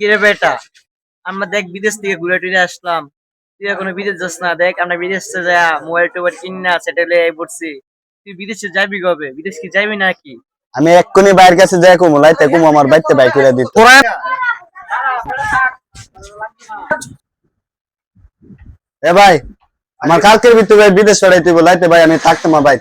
কিরে বেটা, আমরা দেখ বিদেশ থেকে ঘুরে টুরে আসলাম। তুই এখনো বিদেশ যাস না? দেখ আমরা বিদেশে যা মোবাইল টোবাইল কিনা সেটেলে পড়ছি। তুই বিদেশে যাবি কবে? বিদেশ কি যাবি নাকি? আমি এক্ষুনি বাইরের কাছে যাই কুমু লাইতে কুমু আমার বাইতে বাই করে দিত। এ ভাই আমার কালকের ভিতরে বিদেশ ছড়াইতে লাইতে ভাই আমি থাকতাম ভাই।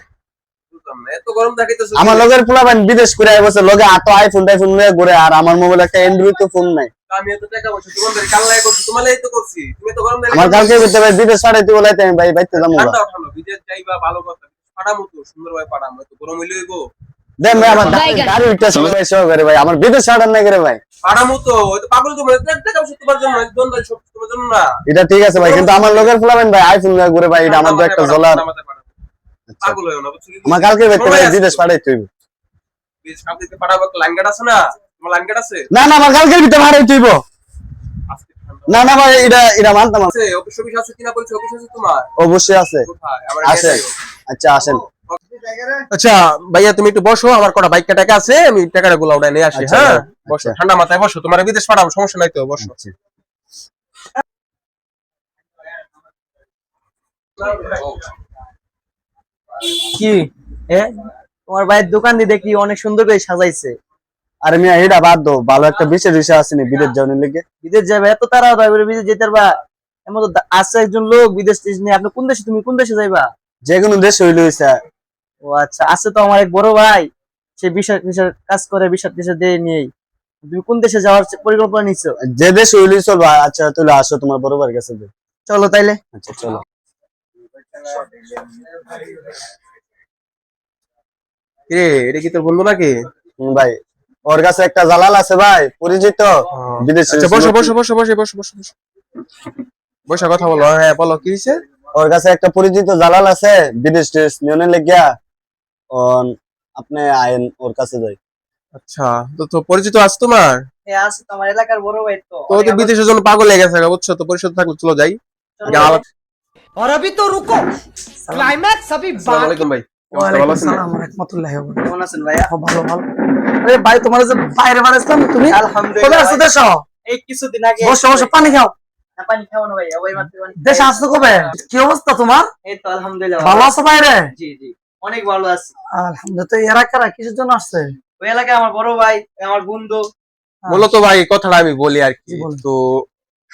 আমার লগের পোলা ভাই বিদেশ করে আই বসে লগে আতো আইফোন টাইফোন নিয়ে ঘুরে আর আমার মোবাইল একটা অ্যান্ড্রয়েড তো ফোন নাই। আমি এত টাকা বলছি তোমাদের কাল্লাই করছি তোমালাই তো করছি তুমি তো গরম আমার কালকের ভিতরে ভাই বিদেশ ছড়াইতে লাইতে আমি ভাই বাইতে যাবো। ঠান্ডা ঠান্ডা বিদেশ যাইবা ভালো কথা পাড়ামো তো সুন্দর ভাই পাড়ামো তো গরম হইলে হইবো। দেন ভাই আমার গাড়ি উঠতে চলে ভাই সব করে ভাই আমার বিদেশ ছড়ান না করে ভাই। পাড়ামো তো ওই তো পাগল তো টাকা বলছি তোমার জন্য দন্দল সব তোমার জন্য না। এটা ঠিক আছে ভাই কিন্তু আমার লগের পোলা ভাই আইফোন নিয়ে ঘুরে ভাই এটা আমার তো একটা জ্বলার পাগল হইও না বুঝছো। আমার কালকের ভিতরে ভাই বিদেশ পাঠাইতে হইব। বিদেশ কালকে পাড়াবো লাইন গার্ড আছে না? তোমার লাইন গার্ড আছে? না না আমার কালকের ভিতরে পাঠাইতে হইব। না না ভাই এটা মানতাম আছে অফিস অফিস আছে কিনা বলছো অফিস আছে তোমার? অবশ্যই আছে। কোথায়? আমার আসেন। আচ্ছা আসেন। আচ্ছা ভাইয়া তুমি একটু বসো আমার কটা বাইক টাকা আছে আমি টাকাটা গুলো উঠাই নিয়ে আসি। হ্যাঁ বসো ঠান্ডা মাথায় বসো তোমার বিদেশ পাঠাবো সমস্যা নাই তো বসো। কি তোমার ভাইয়ের দোকান দিয়ে দেখি অনেক সুন্দর করে সাজাইছে। আরে মিয়া এটা বাদ দাও ভালো একটা বিশেষ বিষয় আসেনি বিদেশ যাওয়ার লেগে। বিদেশ যাবে এত তারা বিদেশ যেতে পারবা? এমন তো আছে একজন লোক বিদেশ টিদেশ নিয়ে। আপনি কোন দেশে? তুমি কোন দেশে যাইবা? যে কোনো দেশ হইলে হইছে। ও আচ্ছা, আছে তো আমার এক বড় ভাই, সে বিষয় কাজ করে বিষয় দেশে দিয়ে নিয়েই। তুমি কোন দেশে যাওয়ার পরিকল্পনা নিছো? যে দেশ হইলে চলবে। আচ্ছা তাহলে আসো তোমার বড় ভাইয়ের কাছে। চলো তাইলে। আচ্ছা চলো। রে এটা কি তোর বন্ধু নাকি? ভাই ওর কাছে একটা জালাল আছে ভাই পরিচিত বিদেশে। আচ্ছা বসো বসো বসো বসো বসো বসো বসো বসে কথা বলো। হ্যাঁ বলো কি হইছে? ওর কাছে একটা পরিচিত জালাল আছে বিদেশ টেস নিয়নে লেগিয়া আপনি আইন ওর কাছে যাই। আচ্ছা তো তো পরিচিত আছে তোমার? হ্যাঁ আছে তো, আমার এলাকার বড় ভাই তো। তো তো বিদেশের জন্য পাগল হয়ে গেছে বুঝছো তো পরিচিত থাকলে চলো যাই। और अभी तो रुको क्लाइमैक्स अभी আসসালামু আলাইকুম ভাই। ওয়ালাইকুম আসসালাম ওয়া রাহমাতুল্লাহি ওয়া বারাকাতুহু। কেমন আছেন ভাইয়া? ভালো ভালো। আরে ভাই তোমার যে বাইরে বাড়াইছিলাম তুমি আলহামদুলিল্লাহ। কবে আসছো দেশ? এই কিছুদিন আগে। বসো বসো পানি খাও। না, পানি খাও না ভাইয়া, ওই মাত্র পানি দেশ আসছো কবে? কি অবস্থা তোমার? এই তো আলহামদুলিল্লাহ ভালো আছো বাইরে? জি জি অনেক ভালো আছি। আলহামদুলিল্লাহ। তো এরা কারা কিসের জন্য আসছে? ওই এলাকায় আমার বড় ভাই, আমার বন্ধু। মূলত ভাই কথাটা আমি বলি আর কি। কি বলেন? তো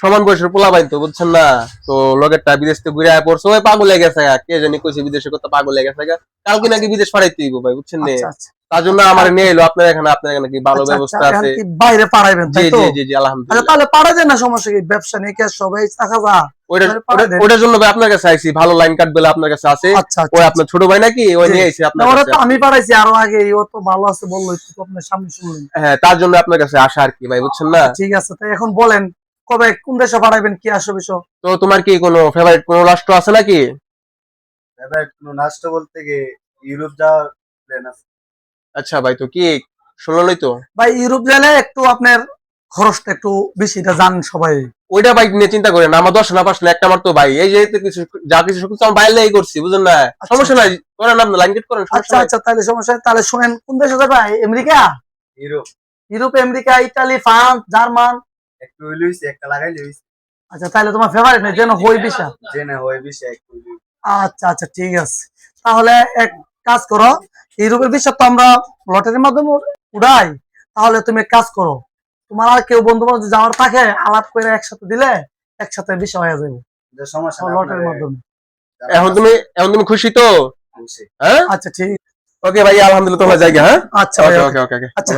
সমান বয়সের পোলা ভাই তো বুঝছেন না। তো লগেরটা বিদেশ থেকে ঘুরে আয় পড়ছে ওই পাগল হয়ে গেছে কে জানি কইছে বিদেশে কত পাগল হয়ে গেছে কালকে নাকি বিদেশ পাঠাইতে হইব ভাই বুঝছেন না। আচ্ছা আচ্ছা। তার জন্য আমার নিয়ে এলো আপনার এখানে কি ভালো আচ্ছা, ব্যবস্থা আচ্ছা, আছে? এখন কি বাইরে পাঠাইবেন জি তাই তো? জি জি জি আচ্ছা আলহামদুলিল্লাহ। তাহলে পাঠাই দেন না, সমস্যা কি? ব্যবসা নিয়ে কি আর সবাই টাকা যা ওটার জন্য ভাই আপনার কাছে আইছি ভালো লাইন কাট বলে আপনার কাছে আছে। আচ্ছা ওই আপনার ছোট ভাই নাকি ওই নিয়ে আইছি আপনার ওরা কাছে। তো আমি পাঠাইছি আরো আগে, ও তো ভালো আছে বললো, একটু আপনার সামনে শুনলেন। হ্যাঁ তার জন্য আপনার কাছে আসা আর কি ভাই বুঝছেন না। ঠিক আছে, তাই এখন বলেন কবে কোন দেশে পাঠাইবেন, কি আসো বিষয়? তো তোমার কি কোনো ফেভারিট কোনো রাষ্ট্র আছে নাকি? ফেভারিট কোনো রাষ্ট্র বলতে কি ইউরোপ যাওয়ার প্ল্যান আছে। আচ্ছা ভাই তো কি শুনলই তো ভাই ইউরোপ গেলে একটু আপনার খরচটা একটু বেশি, এটা জানেন সবাই। ওইটা বাইক নিয়ে চিন্তা করেন আমার 10 না 5 না একটা মাত্র ভাই এই যে কিছু যা কিছু সবকিছু আমি বাইরে লেগে করছি বুঝলেন না। সমস্যা নাই করেন আপনি লাইন গেট করেন সমস্যা আচ্ছা নাই। আচ্ছা তাহলে সমস্যা নেই। তাহলে শুনেন কোন দেশে যাবে? America, Europe Europe, America, Italy, France, German. একটু হইলে হইছে একটা লাগাইলে হইছে। আচ্ছা তাহলে তোমার ফেভারিট নেই যেন হই বিষয়। জেনে হয় বিষয় একটু হইলে। আচ্ছা আচ্ছা ঠিক আছে। তাহলে এক কাজ করো, ইউরোপের বিষয় তো আমরা লটারির মাধ্যমে উড়াই। তাহলে তুমি এক কাজ করো, তোমার আর কেউ বন্ধু বান্ধব যাওয়ার থাকে আলাপ করে একসাথে দিলে একসাথে বিষয় হয়ে যাবে যে সমস্যা না লটারির মাধ্যমে। এখন তুমি খুশি তো? হ্যাঁ আচ্ছা ঠিক ওকে ভাই আলহামদুলিল্লাহ তোমার জায়গা। হ্যাঁ আচ্ছা ওকে ভাইয়া, ওকে ওকে ওকে আচ্ছা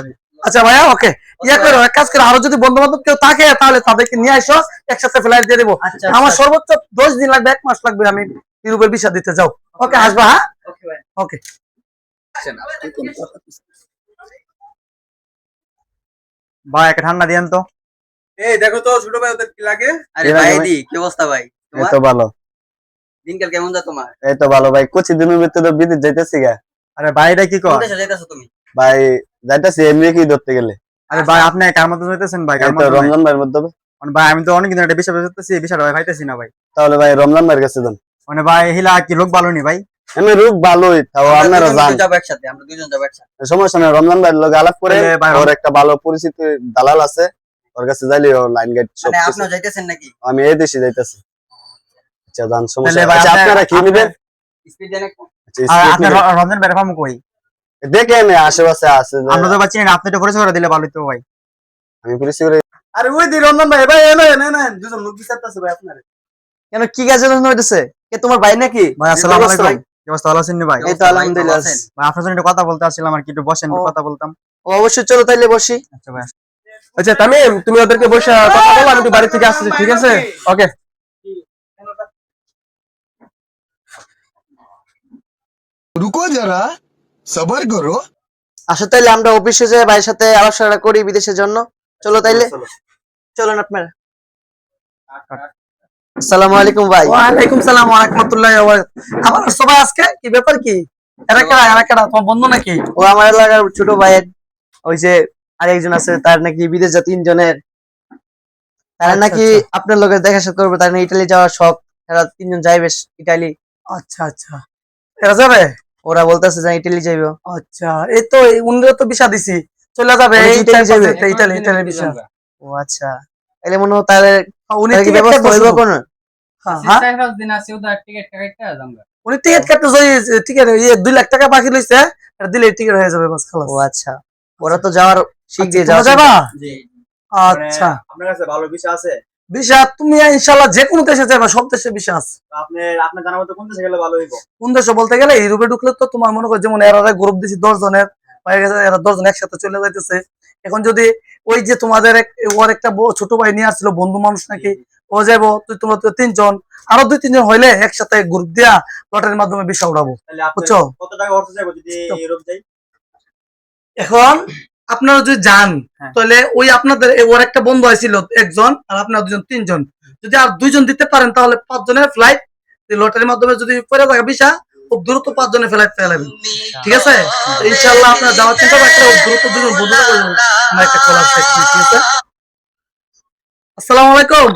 আচ্ছা ভাইয়া ওকে। ইয়া করো, এক কাজ করো, আরো যদি বন্ধু বান্ধব কেউ থাকে তাহলে তাদেরকে নিয়ে আসো, একসাথে ফ্লাইট দিয়ে দেবো। আচ্ছা আমার সর্বোচ্চ 10 দিন লাগবে, 1 মাস লাগবে, আমি ইউরোপের ভিসা দিতে যাও। ওকে আসবা? হ্যাঁ ওকে ভাই। ওকে। ভাই একটা ঠান্ডা দিয়েন তো। এই দেখো তো ছোট ভাই ওদের কি লাগে। আরে ভাই দি কি অবস্থা ভাই এই তোমার? তো ভালো। দিনকাল কেমন যা তোমার? এই তো ভালো ভাই কুচি দিনের ভিতরে বিদেশ যাইতেছি গা। আরে ভাই এটা কি কোন কর? দেশে যাইতাছো তুমি? ভাই যাইতেছি আমেরিকা ধরতে গেলে। আরে ভাই আপনি কার মধ্যে যাইতেছেন ভাই? কার এই তো মধ্যে? রমজান ভাইয়ের মধ্যে। মানে ভাই আমি তো অনেকদিন একটা বিষয় বুঝতেছি, এই বিষয়টা ভাই পাইতেছি না ভাই। তাহলে ভাই রমজান ভাইয়ের কাছে যান। মানে ভাই হিলা কি লোক ভালো নি ভাই? আমি রূপ ভালোই তাও আপনারা যান। যাবো একসাথে, আমরা দুইজন যাবো একসাথে। সমস্যা নেই রমজান ভাইয়ের লগে আলাপ করে তাহলে ভাই ওর একটা ভালো পরিচিত দালাল আছে ওর কাছে যাইলে ও লাইন গাইড সব মানে কিছু। আপনি যাইতেছেন নাকি? আমি এই দেশে যাইতেছি। আচ্ছা জান সমস্যা তাহলে ভাই আচ্ছা, আপনার- আপনারা কি নেবেন? স্পিড দেন একটু। আচ্ছা, আর স্পিড আপনার নেবেন। রমজান ভাই পাবো কই? দেখেন আশেপাশে আছে যে আমরা তো পাচ্ছি না, আপনি তো পরিচয় করে দিলে ভালো হতো ভাই। আমি পরিচয় করে আরে ওই দি রঞ্জন ভাই ভাই না দুজন লোক বিচারতেছে ভাই আপনারে। কেন কি কাজে হইতেছে? কে তোমার ভাই নাকি? ভাই আসসালামু অবস্থা আলাইকুম। কি অবস্থা, ভালো আছেন নি ভাই? এই তো আলহামদুলিল্লাহ। ভাই আপনার সাথে একটু কথা বলতে আসছিলাম আর কি, একটু বসেন, একটু ও। কথা বলতাম। ও অবশ্যই, চলো তাইলে বসি। আচ্ছা ভাই। আচ্ছা তামিম, তুমি ওদেরকে বসে কথা বলো, আমি একটু বাড়ি থেকে আসছি, ঠিক আছে? ওকে। रुको जरा सबर करो। আসো তাইলে আমরা অফিসে যাই, ভাইয়ের সাথে আলোচনা করি বিদেশের জন্য। চলো তাইলে, চলুন আপনারা। আসসালামু আলাইকুম ভাই। ওয়ালাইকুম সালাম ওয়া রাহমাতুল্লাহি ওয়া বারাকাতুহু। আমার সবাই আজকে কি ব্যাপার কি? এরা কারা তোমার বন্ধু নাকি? ও আমার এলাকার ছোট ভাইয়ের, ওই যে আরেকজন আছে তার নাকি বিদেশ যা 3 জনের, তারা আচ্ছা, নাকি আপনার লোকের দেখা সাক্ষাৎ করবে, তার নাকি ইতালি যাওয়ার শখ, তারা 3 জন যাইবে ইতালি। আচ্ছা আচ্ছা, এরা যাবে? ওরা বলতেছে যে ইতালি যাইবো। আচ্ছা, এই তো উনিও তো ভিসা দিছি, চলে যাবে উনি এই ইতালি যাবে? Italy visa. ও আচ্ছা, তাহলে মনে হয় তাহলে উনি তাহলে কি টিকিট ব্যবস্থা হইব কোন? হ্যাঁ, উনি টিকিট কাটতে যাই, টিকিট 2 লাখ টাকা বাকি লইছে, এটা দিলে টিকিট হয়ে যাবে বাস খালাস। ও আচ্ছা, ওরা তো যাওয়ার শিখ দিয়ে তোমরা যাওয়া। যাবা? জি। আচ্ছা, আপনার কাছে ভালো বিষয় আছে? ভিসা তুমি ইনশাআল্লাহ যে কোনো দেশে যাবে, সব দেশে ভিসা আছে। আপনি আপনার জানা মতো কোন দেশে গেলে ভালো হইব? কোন দেশে বলতে গেলে ইউরোপে ঢুকলে তো তোমার মনে করো যেমন এরা গ্রুপ দিছি 10 জনের, হয়ে গেছে, এরা 10 জন একসাথে চলে যাইতেছে। এখন যদি ওই যে তোমাদের ওর একটা ছোট ভাই নিয়ে আসছিল, বন্ধু মানুষ নাকি, ও যাবো, তোমরা তো 3 জন, আরো 2-3 জন হইলে একসাথে গ্রুপ দিয়া লটারির মাধ্যমে ভিসা উঠাবো, তাহলে আপনি বুঝছো? কত টাকা খরচ যাবে যদি ইউরোপ যাই? এখন আপনারা যদি যান, হ্যাঁ। তাহলে ওই আপনাদের ওর একটা বন্ধু হয়েছিল একজন, আর আপনার 2 জন 3 জন, যদি আর 2 জন দিতে পারেন তাহলে 5 জনের ফ্লাইট লটারির মাধ্যমে যদি পরে থাকা ভিসা, খুব দ্রুত 5 জনের ফ্লাইট পেয়ে যাবেন, ঠিক আছে? তো ইনশাআল্লাহ আপনারা যাওয়ার চিন্তা রাখলে খুব দ্রুত 2 জন বন্ধু আমার একটা কল আসছে, ঠিক আছে? আসসালামু আলাইকুম।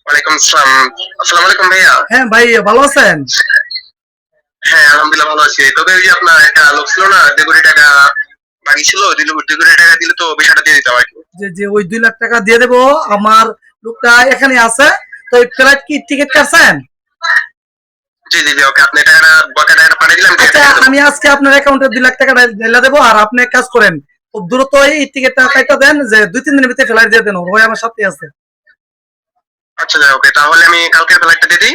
ওয়ালাইকুম আসসালাম। আসসালামু আলাইকুম ভাইয়া। হ্যাঁ ভাই, ভালো আছেন? হ্যাঁ আলহামদুলিল্লাহ ভালো আছি। তবে ওই যে আপনার একটা লোক ছিল না, 2 কোটি টাকা বাকি ছিল, 2 কোটি টাকা দিলে তো বিষয়টা দিয়ে দিতাম আর কি। যে ওই 2 লাখ টাকা দিয়ে দেবো, আমার লোকটা এখানে আছে, তো এই ফ্লাইট কি টিকিট কাটছেন? জি জি জি, ওকে, আপনি টাকাটা বকেয়া টাকাটা পাঠিয়ে দিলাম, আচ্ছা, টাকাটা দিয়ে দেবো। আমি আজকে আপনার অ্যাকাউন্টে 2 লাখ টাকা ঢেলে দেবো, আর আপনি এক কাজ করেন, খুব দ্রুত এই টিকিটটা কাটা দেন, যে 2-3 দিনের ভিতরে ফ্লাইট দিয়ে দেন, ওই আমার সাথে আছে। আচ্ছা যাই, ওকে, তাহলে আমি কালকের ফ্লাইটটা দিয়ে দিই।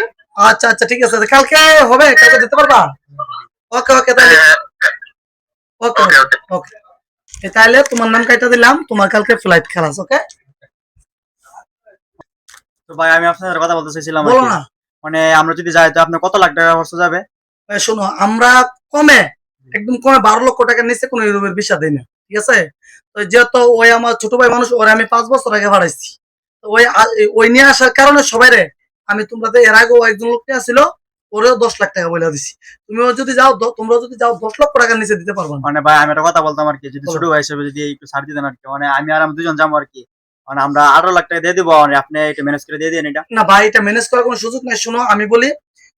আচ্ছা আচ্ছা, ঠিক আছে, কালকে হবে, কালকে দিতে পারবা? ওকে ওকে, তাহলে ওকে ওকে ওকে। ওকে, তাহলে তোমার নাম কাটা দিলাম, তোমার কালকে ফ্লাইট খালাস, ওকে? তো ভাই আমি আপনার সাথে কথা বলতে চাইছিলাম আর বলো কি। না। মানে আমরা যদি যাই তো আপনার কত লাখ টাকা খরচ যাবে? এই শোনো, আমরা কমে, একদম কমে 12 লক্ষ টাকার নিচে কোনো ইউরোপের ভিসা দেই না, ঠিক আছে? তো যেহেতু ওই আমার ছোট ভাই মানুষ, ওরে আমি 5 বছর আগে ভাড়াইছি, তো ওই নিয়ে আসার কারণে সবাই রে আমি, তোমরা তো এর আগেও একজন লোক নিয়ে আসছিল, ওরেও 10 লাখ টাকা বলে দিছি। তুমিও যদি যাও, তোমরা যদি যাও 10 লক্ষ টাকার নিচে দিতে পারবা না। মানে ভাই আমি একটা কথা বলতাম আর কি, যদি বলো। ছোট ভাই হিসেবে যদি একটু ছাড় দিতেন আর কি, মানে আমি আর আমি 2 জন যাবো আর কি, মানে আমরা 18 লাখ টাকা দিয়ে দিব, মানে আপনি একটু ম্যানেজ করে দিয়ে দিন এটা। না ভাই, এটা ম্যানেজ করার কোনো সুযোগ নাই। শোনো, আমি বলি,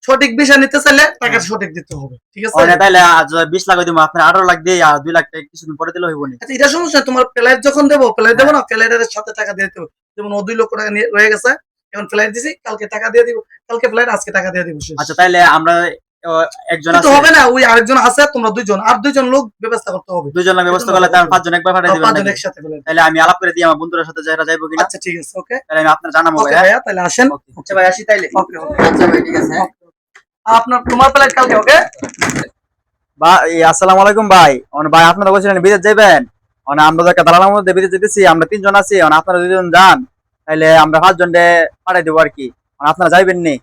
সঠিক ভিসা নিতে চাইলে টাকা সঠিক দিতে হবে, ঠিক আছে? মানে তাইলে আজ 20 লাখ দিব, আপনার 18 লাখ দিয়ে আর 2 লাখ টাকা কিছুদিন পরে দিলে হইব নি? আচ্ছা, এটা সমস্যা, তোমার ফ্লাইট যখন দেবো, ফ্লাইট দেবো না, ফ্লাইটের সাথে টাকা দিয়ে দিতে হবে। যেমন ও 2 লক্ষ টাকা নিয়ে রয়ে গেছে, এখন ফ্লাইট দিছি, কালকে টাকা দিয়ে দিব, কালকে ফ্লাইট, আজকে টাকা দিয়ে দিব, শেষ। আচ্ছা তাইলে আমরা একজন কিন্তু আছে, হবে না, ওই আরেকজন আছে, তোমরা 2 জন, আর 2 জন লোক ব্যবস্থা করতে হবে। 2 জন লোক ব্যবস্থা করলে তার 5 জন একবার পাঠিয়ে দিবেন 5 জন নাকি? একসাথে ফ্লাইট। তাহলে আমি আলাপ করে দিই আমার বন্ধুদের সাথে, যারা যাইবো কিনা, আচ্ছা ঠিক আছে, ওকে তাহলে আমি আপনার জানাবো ওকে ভাই। ভাইয়া, তাহলে আসেন। আচ্ছা ভাই আসি তাইলে। ওকে ওকে, আচ্ছা ভাই ঠিক আছে। আপনার তোমার ফ্লাইট কালকে, ওকে? আসসালামু আলাইকুম ভাই। ভাই আপনারা বলছিলেন বিদেশ যাবেন, আমরা তো একটা দালালের মধ্যে বিদেশ যেতেছি, আমরা 3 জন আছি, আপনারা 2 জন যান, তাইলে আমরা 5 জন পাঠাই দেবো আর কি, আপনারা যাইবেন নি?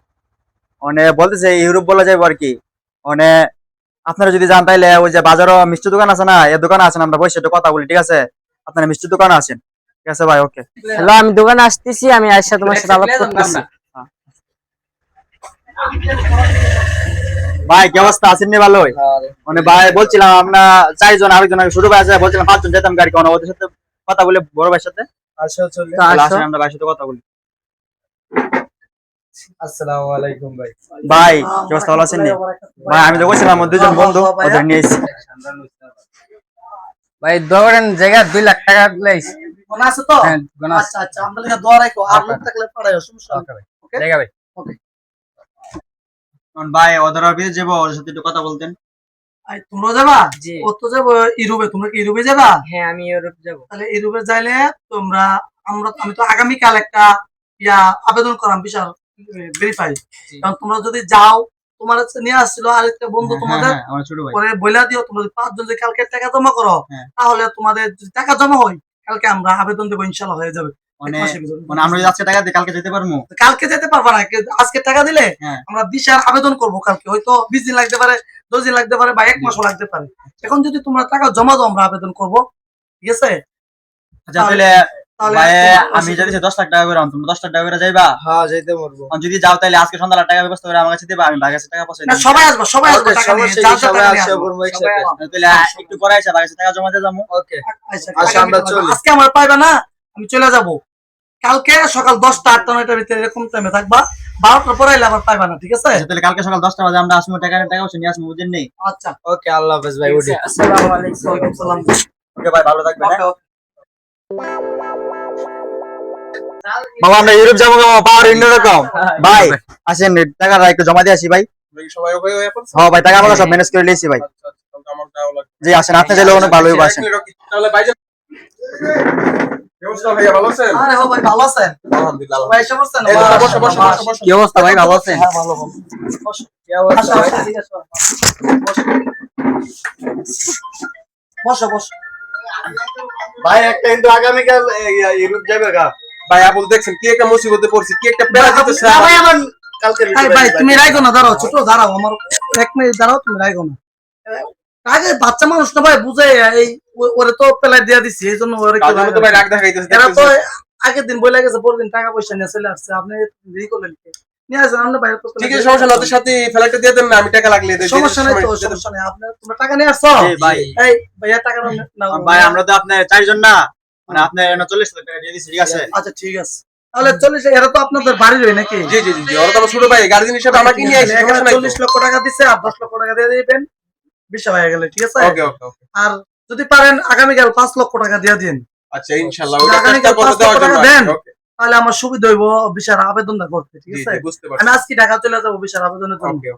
বলতেছে ইউরোপ বলে যাইবো আর কি, আপনারা যদি যান তাইলে ওই যে বাজারও মিষ্টি দোকান আছে না, এই দোকানে আছেন, আমরা বসে একটু কথা বলি, ঠিক আছে? আপনারা মিষ্টি দোকানে আছেন, ঠিক আছে ভাই? ওকে। হ্যালো, আমি দোকানে আসতেছি, আমি আয়শা তোমার সাথে আলাপ করতেছি। ভাই কি অবস্থা, আছেন নি? ভালোই। ভাই বলছিলাম আমরা 4 জন, আরেকজন ছোট ভাই আছে, বলছিলাম 5 জন যেতাম গাড়ি, ওদের সাথে কথা বলে, বড় ভাইয়ের সাথে তো তাহলে আসো। আসেন আমরা ভাইয়ের সাথে কথা বলি। আসসালামু আলাইকুম ভাই। ভাই কি অবস্থা, ভালো আছেন নি? ভাই আমি তো বলছিলাম আমার 2 জন বন্ধু, ওদের নিয়ে এসেছি। ভাই ধরেন জায়গা 2 লাখ টাকা দিলেই মনে আছে তো? হ্যাঁ গোনা আছে। আচ্ছা আচ্ছা, আমরা লিখে দোয়া রাখো, আর লোক থাকলে পাঠাইও, সমস্যা নেই। ওকে ভাই ওকে? দেখা ভাই এখন ভাই ওদের বিদেশ যাবো, ওদের সাথে একটু কথা বলতেন। আই, তোমরা যাবা? জি ও তো যাবো ইউরোপে, তোমরা কি ইউরোপে যাবা? হ্যাঁ আমি ইউরোপ যাব। তাহলে ইউরোপে যাইলে তোমরা, আমি তো আগামীকাল একটা আবেদন করাম বিশাল ভেরিফাই। কারণ তোমরা যদি যাও, তোমার হচ্ছে নিয়ে আসছিল আরেকটা বন্ধু তোমাদের, আমার ছোট ভাই। পরে বইলা দিও, তোমরা যদি 5 জন যদি কালকে টাকা জমা করো, হ্যাঁ। তাহলে তোমাদের যদি টাকা জমা হয়, কালকে আমরা আবেদন দেবো, ইনশাল্লাহ হয়ে যাবে। মানে এক মাসের ভিতরে। মানে আমরা যদি আজকে টাকা দিই কালকে যেতে পারবো? কালকে যেতে পারবা না, আজকে টাকা দিলে হ্যাঁ। আমরা ভিসার আবেদন করবো কালকে, হয়তো 20 দিন লাগতে পারে, 10 দিন লাগতে পারে, বা 1 মাসও লাগতে পারে। এখন যদি তোমরা টাকা জমা দাও, আমরা আবেদন করবো, ঠিক আছে? আচ্ছা তাহলে তাহলে ভাই তোমার আমি যদি 10 লাখ টাকা করে তোমরা 10 লাখ টাকা করে যাইবা? হ্যাঁ যাইতে পারবো। আর যদি যাও তাহলে আজকে সন্ধ্যা টাকা ব্যবস্থা করে আমার কাছে দিবা, আমি ভাইয়ের কাছে টাকা পৌঁছে না, দিই। সবাই আসবো, সবাই আসবো, ওকে, টাকা নিয়ে, সমস্যা যার নেই, যার সবাই টাকা নিয়ে আসবে, আসবো। বলবো একসাথে। সবাই আসবো। তাহলে একটু পরে এসে ভাইয়ের কাছে টাকা জমা দিয়ে যাবো। ওকে আচ্ছা, আচ্ছা, আমরা আগামী- চলি। আজকে আমার পাইবা না, আমি চলে যাব। কালকে সকাল 10টা 8টা 9টার ভিতরে এরকম টাইমে থাকবা, 12টার পরে এলে আবার পাইবা না, ঠিক আছে? আচ্ছা, তাহলে কালকে সকাল 10টা বাজে আমরা আসবো, টাকা পৌঁছে নিয়ে আসবো, বুঝেন নি? আচ্ছা, ওকে, আল্লাহ হাফেজ ভাই, উঠি। আসসালামু আলাইকুম। ওয়ালাইকুম সালাম। ওকে ভাই, ভালো থাকবেন। ওকে, ওকে। বাবা আমরা ইউরোপ যাবো বাবা, পাওয়ার অন্যরকম ভাই। আসেন টাকাটা একটু জমা দিয়ে আসি ভাই। সবাই ওকে হয়ে পড়ছে। হ্যাঁ ভাই, টাকা পয়সা সব ম্যানেজ করে লিয়েছি ভাই। আচ্ছা, আচ্ছা, তাহলে আমার যাওয়া লাগবে। জি আসেন, আপনি চাইলে অনেক ভালোই আসেন। তাহলে ভাইজান কি অবস্থা ভাইয়া, ভালো আছেন? আরে হো ভাই, ভালো আছেন? আলহামদুলিল্লাহ। ভাই এসে পড়ছেন? এই তো, বসো, বসো, বসো, বসো। কি অবস্থা ভাই, ভালো আছেন? হ্যাঁ, ভালো, ভালো। বসো। আসো, আসো, ঠিক আছে, বসো, বসো। ভাই একটা কিন্তু আগামীকাল ইউরোপ যাবে গা। ভাই আবুল দেখছেন কি একটা মুসিবতে পড়ছি, কি একটা প্যারা দিতেছে। না ভাই আমার কালকে ভাই, ভাই, তুমি রাইগো না, দাঁড়াও, ছোট দাঁড়াও, আমার 1 মিনিট দাঁড়াও, তুমি রাইগো না। আগে বাচ্চা মানুষ না ভাই, বুঝে এই ওরে তো পেলাই দিয়ে দিছি, এই জন্য ওরে তার জন্য তো ভাই রাগ দেখাইতেছে। এরা তো আগের দিন বলে গেছে, পরের দিন টাকা পয়সা নিয়ে চলে আসছে, আপনি দেরি করলেন কি? নিয়ে আসেন, আমরা বাইরে তো ঠিক আছে, সমস্যা না, ওদের সাথে ফ্লাইটে দিয়ে দেন না, আমি টাকা লাগলে দেই। সমস্যা নাই তো, সমস্যা নাই। আপনার তোমরা টাকা নিয়ে আসছো? জি ভাই। এই ভাইয়া টাকা নাও। ভাই আমরা তো আপনার 4 জন না, মানে আপনার 40 লাখ টাকা দিয়ে দিছি, ঠিক আছে? আচ্ছা ঠিক আছে, তাহলে 40, এরা তো আপনাদের বাড়ির হই নাকি? জি জি জি জি, ওরা তো আমার ছোট ভাই, গার্জিয়ান হিসেবে আমাকে নিয়ে আইছে, সমস্যা নাই তো। 40 লক্ষ টাকা দিচ্ছে, আর 10 লক্ষ টাকা দিয়ে দিবেন, বিষয় হয়ে গেলে, ঠিক আছে? ওকে ওকে ওকে, আর যদি পারেন আগামীকাল 5 লক্ষ টাকা দিয়ে দিন, আচ্ছা ইনশাআল্লাহ ওটা আগামীকাল চেষ্টা করব 5 দেওয়ার লক্ষ জন্য। টাকা দেন, ওকে, তাহলে আমার সুবিধা হইব বিষয়ের আবেদনটা করতে, ঠিক জি আছে? জি, বুঝতে আমি পারছি। আজকে ঢাকা চলে যাবো বিষয়ের আবেদনের জন্য। ওকে,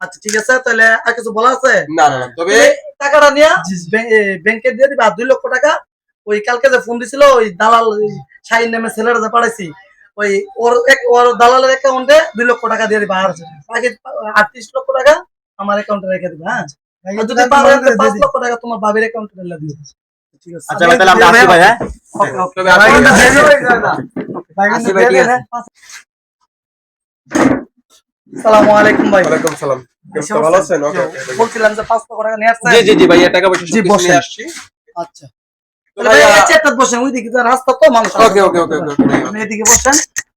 আচ্ছা ঠিক আছে, তাহলে আর কিছু বলা আছে? না না না, তবে তুমি টাকাটা নিয়ে ব্যাংকে দিয়ে দিবা, 2 লক্ষ টাকা। ওই কালকে যে ফোন দিছিল, ওই দালাল শাহিন নামে ছেলেটা যে পাঠাইছি, ওই ওর দালালের অ্যাকাউন্টে 2 লক্ষ টাকা দিয়ে দিবা, আর বাকি 38 লক্ষ টাকা আমার অ্যাকাউন্টে রেখে দিবা। হ্যাঁ, আর যদি পারেন 5 লক্ষ টাকা তোমার বাবির অ্যাকাউন্টে ঢেলে দিও, ঠিক আছে? আচ্ছা ভাই, তাহলে আমরা আসি ভাই। হ্যাঁ ওকে, ওকে। তবে আপনি আসি ভাই, ঠিক আছে। আসসালামু আলাইকুম ভাই। ওয়ালাইকুম সালাম, কেমন ভালো আছেন? ওকে ওকে, বলছিলাম যে 5 লক্ষ টাকা নিয়ে আসছেন। জি জি জি ভাই, টাকা পয়সা জি, সব বসেন। নিয়ে আসছি। আচ্ছা, তো তাহলে ভাই ভাই এই চেয়ারটা বসেন, ওই দিকে তো রাস্তা তো মানুষ আসে। ওকে ওকে ওকে ওকে, আপনি এদিকে বসেন,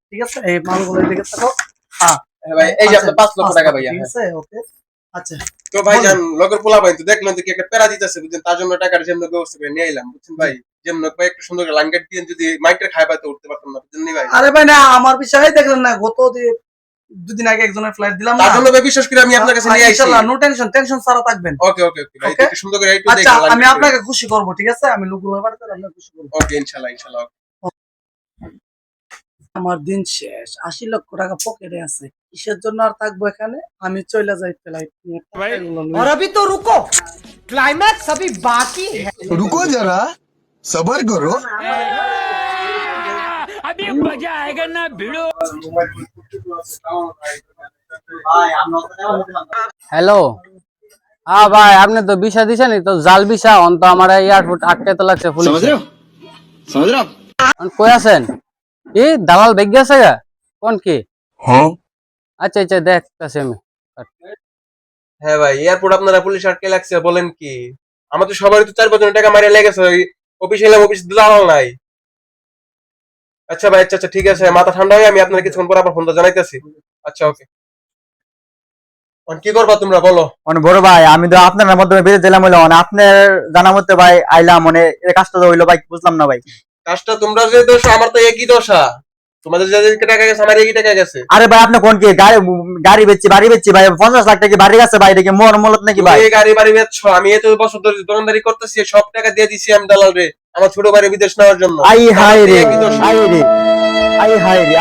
ঠিক আছে? এই মালগুলো এদিকে থাকো। হ্যাঁ ভাই এই যে আচ্ছা, আপনার 5 লক্ষ টাকা ভাইয়া। ঠিক আছে, ওকে। আচ্ছা তো ভাই জান লগের পোলা ভাই তো দেখলেন তো কি একটা প্যারা দিতেছে, বুঝছেন, তার জন্য টাকার জন্য ব্যবস্থা করে নিয়ে এলাম, বুঝছেন ভাই। যেমন ভাই একটু সুন্দর লাইন গেট দিয়ে যদি মাইকটা খাই পাইতে উঠতে পারতাম না, বুঝছেন নি ভাই। আরে ভাই না, আমার বিষয়ে দেখলেন না, গত 2 দিন আগে একজনের ফ্লাইট দিলাম না, তার জন্য ভাই বিশ্বাস করে আমি আপনার কাছে নিয়ে আইছি। ইনশাআল্লাহ নো টেনশন, টেনশন ছাড়া থাকবেন। ওকে ওকে ওকে ভাই, Okay? একটু সুন্দর করে একটু আচ্ছা, দেখলাম। আমি আপনাকে খুশি করব, ঠিক আছে? আমি লোকগুলোর বাড়িতে আপনাকে খুশি করব। ওকে ইনশাআল্লাহ ইনশাআল্লাহ। আমার দিন শেষ, 80 লক্ষ টাকা পকেটে আছে, কিসের জন্য আর থাকবো এখানে? আমি চলে যাই ফ্লাইট নিয়ে। और अभी तो रुको, क्लाइमैक्स अभी बाकी है। रुको जरा सबर करो। अभी मजा आएगा ना भिड़ो। হ্যালো, হ্যাঁ ভাই, আপনি তো ভিসা দিছেন, তো জাল ভিসা অন তো আমার এয়ারপোর্ট আটকাতে লাগছে পুলিশ। কই আছেন? কি দালাল বেগ গেছে গা? কোন কি? আচ্ছা আচ্ছা, দেখতেছি আমি। হ্যাঁ ভাই, এয়ারপোর্ট আপনারা পুলিশ আটকে লাগছে, বলেন কি? আমাদের সবারই তো 4-5 জন টাকা মারিয়া লেগেছে, ওই অফিস এলাম, অফিস দালাল নাই। আচ্ছা ভাই, আচ্ছা আচ্ছা, ঠিক আছে, মাথা ঠান্ডা হয়ে আমি আপনার কিছুক্ষণ পর আবার ফোনটা জানাইতেছি। আচ্ছা ওকে। কি করবা তোমরা বলো? মানে বড় ভাই, আমি তো আপনার মাধ্যমে বিদেশ দিলাম, হইলো মানে আপনার জানা মতে ভাই আইলাম, মানে এই কাজটা তো হইলো ভাই, বুঝলাম না ভাই। কাজটা তোমরা যে দোষ, আমার তো একই দশা। তোমাদের যে টাকা গেছে আমার এই টাকা গেছে। আরে ভাই আপনি কোন কি গাড়ি বেচছি বাড়ি বেচছি ভাই, 50 লাখ টাকা বাড়ি গেছে ভাই, এটা কি মোর মূলত নাকি ভাই? তুমি এই গাড়ি বাড়ি বেচছো, আমি এত বছর ধরে দোকানদারি করতেছি, সব টাকা দিয়ে দিছি আমি দালাল রে আমার ছোট ভাই বিদেশ নেওয়ার জন্য। আই হায় রে, একই দোষ। আই রে, আই হায় রে,